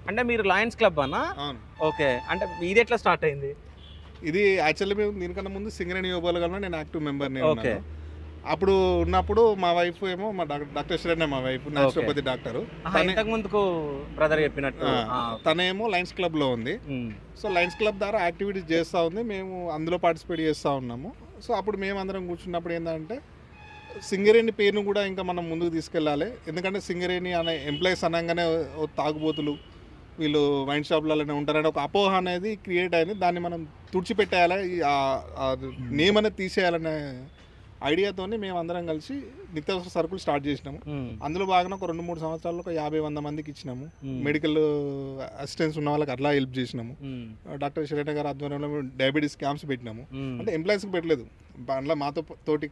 అంటే మీరు Lions club అన్నా? అవును. ఓకే. అంటే ఇది ఎట్లా స్టార్ట్ అయింది? ఇది యాక్చువల్లీ మేము దీనికన్నా ముందు సింగరేణి యోగాలలో నేను యాక్టివ్ మెంబర్ని ఓకే. ఉన్నాను. అప్పుడు ఉన్నప్పుడు మా వైఫ్ ఏమో మా డాక్టర్ శ్రేణ, మా వైఫ్ న్యాచురోపతి డాక్టరు. ఇంతకు ముందుకు బ్రదర్ చెప్పినట్టు. తనేమో లయన్స్ క్లబ్లో ఉంది. సో లయన్స్ క్లబ్ ద్వారా యాక్టివిటీస్ చేస్తూ ఉంది, మేము అందులో పార్టిసిపేట్ చేస్తూ ఉన్నాము. సో అప్పుడు మేము అందరం కూర్చున్నప్పుడు ఏంటంటే సింగరేణి పేరును కూడా ఇంకా మనం ముందుకు తీసుకెళ్ళాలి. ఎందుకంటే సింగరేణి అనే ఎంప్లాయీస్ అనగానే తాగుబోతులు వీళ్ళు వైన్ షాప్లలోనే ఉంటారనే ఒక అపోహ అనేది క్రియేట్ అయింది. దాన్ని మనం తుడిచిపెట్టేయాలి, నేమ్ అనేది తీసేయాలనే ఐడియాతోని మేము అందరం కలిసి నిత్యావసర సరుకులు స్టార్ట్ చేసినాము. అందులో భాగంగా ఒక 2-3 సంవత్సరాల్లో ఒక 50-100 మందికి ఇచ్చినాము. మెడికల్ అసిస్టెన్స్ ఉన్న వాళ్ళకి అట్లా హెల్ప్ చేసినాము. డాక్టర్ శ్రేణ గారి ఆధ్వర్యంలో డయాబెటీస్ క్యాంప్స్ పెట్టినాము. అంటే ఎంప్లాయీస్కి పెట్టలేదు, అందులో మాతో తోటి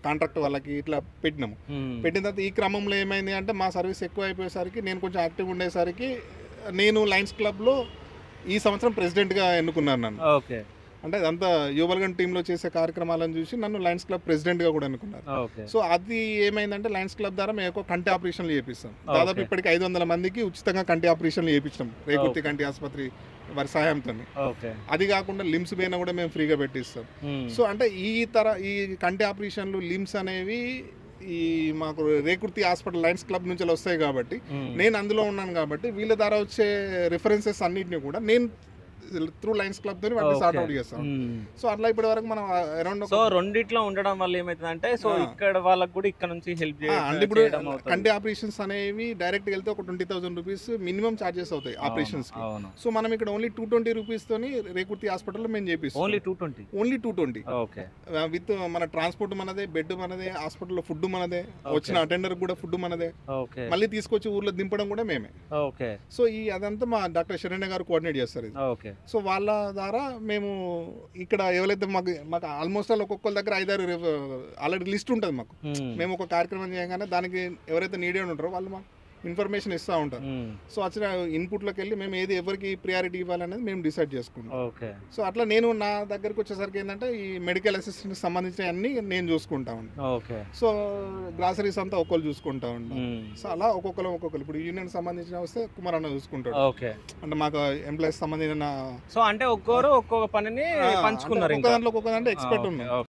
కాంట్రాక్ట్ వాళ్ళకి ఇట్లా పెట్టినాము. పెట్టిన తర్వాత ఈ క్రమంలో ఏమైంది అంటే మా సర్వీస్ ఎక్కువ అయిపోయేసరికి, నేను కొంచెం యాక్టివ్ ఉండేసరికి నేను లయన్స్ క్లబ్లో ఈ సంవత్సరం ప్రెసిడెంట్గా ఎన్నుకున్నాను నన్ను. ఓకే. అంటే అదంతా యువల్గన్ టీంలో చేసే కార్యక్రమాలను చూసి నన్ను లయన్స్ క్లబ్ ప్రెసిడెంట్గా కూడా ఎన్నుకున్నారు. సో అది ఏమైందంటే లయన్స్ క్లబ్ ద్వారా మేము ఎక్కువ కంటి ఆపరేషన్లు చేపిస్తాం. దాదాపు ఇప్పటికి 500 మందికి ఉచితంగా కంటి ఆపరేషన్లు చేయించినాం రేకుర్తి కంటి ఆసుపత్రి వారి సహాయంతో. అది కాకుండా లిమ్స్ పైన కూడా మేము ఫ్రీగా పెట్టిస్తాం. సో అంటే ఈ కంటి ఆపరేషన్లు లిమ్స్ అనేవి ఈ మాకు రేకుర్తి హాస్పిటల్ లయన్స్ క్లబ్ నుంచి వస్తాయి కాబట్టి, నేను అందులో ఉన్నాను కాబట్టి వీళ్ళ ద్వారా వచ్చే రిఫరెన్సెస్ అన్నిటిని కూడా నేను త్రూ లయన్స్ క్లబ్ తోని వాటిని సార్ట్ అవుట్ చేస్తాం. సో అట్లా ఇప్పటి వరకు మనం అరౌండ్ రెండిట్లో ఉండడం వల్ల ఏమైతుందంటే సో ఇక్కడ వాళ్ళకి కూడా ఇక్కడ నుంచి హెల్ప్ అంటే ఇప్పుడు కంటి ఆపరేషన్స్ అనేవి డైరెక్ట్ వెళ్తే ఒక 20,000 రూపీస్ మినిమం చార్జెస్ అవుతాయి ఆపరేషన్స్ కి. సో మనం ఇక్కడ ఓన్లీ 220 రూపీస్ తోని రేకుర్తి హాస్పిటల్లో మేము చేపిస్తాం. ఓన్లీ 220. ఓకే. విత్ మన ట్రాన్స్పోర్ట్ మనదే, బెడ్ మనదే, హాస్పిటల్లో ఫుడ్ మనదే, వచ్చిన అటెండర్ కూడా ఫుడ్ మనదే, మళ్ళీ తీసుకొచ్చి ఊర్లో దింపడం కూడా మేమే. ఓకే. సో అదంతా మా డాక్టర్ శరణ్య గారు కోఆర్డినేట్ చేస్తారు. సో వాళ్ళ ద్వారా మేము ఇక్కడ ఎవరైతే మాకు ఆల్మోస్ట్ ఒక్కొక్కరి దగ్గర 5-6 ఆల్రెడీ లిస్ట్ ఉంటుంది మాకు. మేము ఒక కార్యక్రమం చేయగానే దానికి ఎవరైతే నీడెడ్ ఉంటారో వాళ్ళు మాకు ఇన్ఫర్మేషన్ ఇస్తూ ఉంటారు. సో వచ్చిన ఇన్పుట్లోకి వెళ్ళి మేము ఏది ఎవరికి ప్రియారిటీ ఇవ్వాలనేది మేము డిసైడ్ చేసుకుంటాం. సో అట్లా నేను నా దగ్గరకు వచ్చేసరికి ఏంటంటే ఈ మెడికల్ అసిస్టెంట్కి సంబంధించిన అన్ని నేను చూసుకుంటా ఉంటాను. సో గ్రాసరీస్ అంతా ఒక్కరు చూసుకుంటా ఉంటాం. సో అలా ఒక్కొక్కరు ఇప్పుడు యూనియన్ సంబంధించిన వస్తే కుమార్ అన్న చూసుకుంటాడు. అంటే మాకు ఎంప్లాయీస్ సంబంధించిన సో అంటే ఒక్కొక్క పనిని పంచుకున్నారు. ఒక్కొక్క దాంట్లో ఒక్కొక్క దాంట్లో ఎక్స్పర్ట్ ఉన్నారు.